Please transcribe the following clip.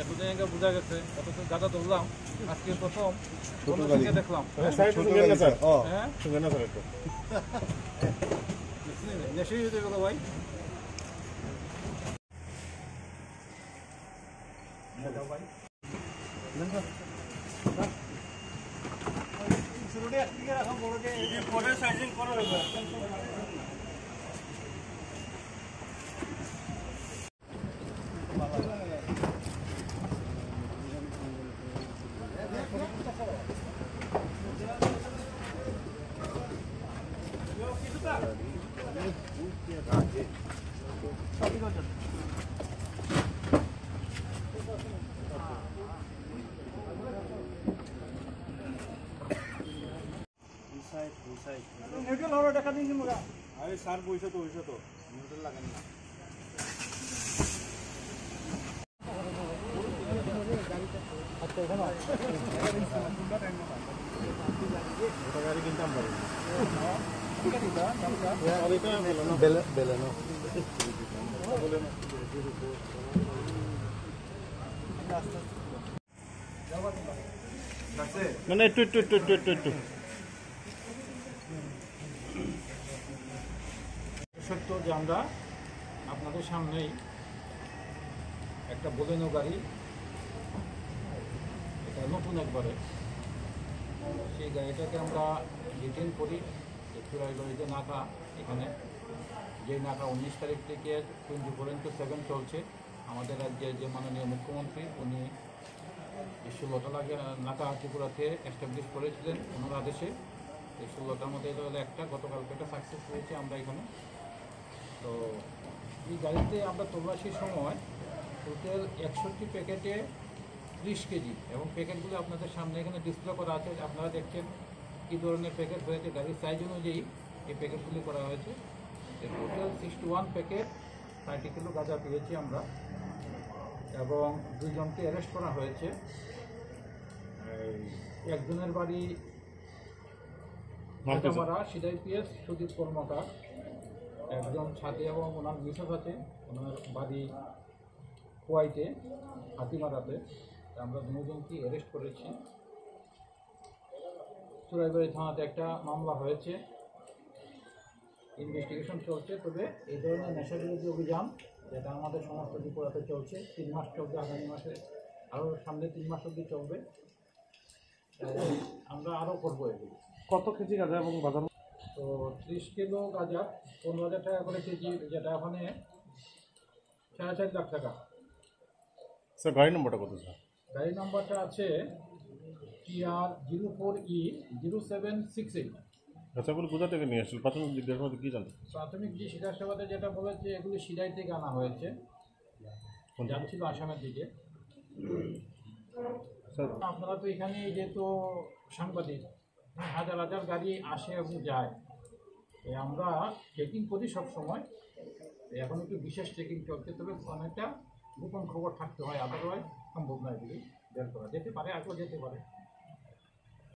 এতদিন আগে বোঝা গেছে, এত গাঁদা ধরলাম, আজকে প্রথম দেখলাম। নেশে হয়ে গেল ভাই। নিউট্রাল হওয়ার টাকা দিন মুগা আরে স্যার পয়সা তো নিউট্রাল লাগান না আচ্ছা এখানে ওটা গাড়ি কিনতাম পারি বেলেনো মানে একটু সত্য যে আমরা আপনাদের সামনেই একটা বোলেনো গাড়ি, এটা নতুন একবারে, সেই গাড়িটাকে আমরা ডিটেইন করি। চুরাইবাড়িতে নাকা, এখানে যে নাকা 19 তারিখ থেকে 24/7 চলছে। আমাদের রাজ্যের যে মাননীয় মুখ্যমন্ত্রী উনি 16টা নাকা ত্রিপুরাতে এস্টাবলিশ করেছিলেন ওনার আদেশে। এই 16টার মধ্যে এটা হলো একটা, গতকালকে একটা সাকসেস হয়েছে আমরা এখানে। তো এই গাড়িতে আমরা তল্লাশির সময় টোটাল 61 প্যাকেটে 30 কেজি, এবং প্যাকেটগুলো আপনাদের সামনে এখানে ডিসপ্লে করা আছে, আপনারা দেখছেন কী ধরনের প্যাকেট হয়েছে। গাড়ির সাইজ অনুযায়ী এই প্যাকেটগুলি করা হয়েছে। টোটাল 61 প্যাকেট 30 কিলো গাঁজা পেয়েছি আমরা, এবং 2 জনকে অ্যারেস্ট করা হয়েছে। একজনের বাড়ি মারা সিডাইপিএস সুদীপ কর্মকার, একজন ছাদে এবং ওনার মিসেস আছে, ওনার বাড়ি কোয়াইটে হাতিমারাতে। আমরা 2 জনকে অ্যারেস্ট করেছি। চুরাইবাড়ি থানাতে একটা মামলা হয়েছে, ইনভেস্টিগেশন চলছে। তবে এই ধরনের নেশা বিরোধী অভিযান যেটা আমাদের সমস্ত ত্রিপুরাতে চলছে, 3 মাস চলবে, আগামী মাসে আরও সামনে 3 মাস অবধি চলবে। আমরা আরও করবো এগুলো। কত কেজি গাঁজা এবং বাজার? তো 30 কিলো গাঁজা 15,000 টাকা করে কেজি, যেটা ওখানে 4.5 লাখ টাকা। স্যার গাড়ি নম্বরটা কত স্যার? গাড়ি নম্বরটা আছে TR04E0768। গাঁজাগুলো কোথা থেকে নিয়ে আসছিল? প্রাথমিক জিজ্ঞাসাবাদে কী জানতে? প্রাথমিক জিজ্ঞাসাবাদে যেটা বলেছে এগুলি সিডাই থেকে আনা হয়েছে, যাচ্ছিল আসামের দিকে। আপনারা তো এখানে যেহেতু সাংবাদিক, হাজার হাজার গাড়ি আসে এবং যায়, আমরা চেকিং করি সবসময়। এখন একটু বিশেষ চেকিং চলছে, তবে অনেকটা গোপন খবর থাকতে হয়, আদারওয়াইজ সম্ভব নয় এগুলি বের করা। যেতে পারে, আগেও যেতে পারে।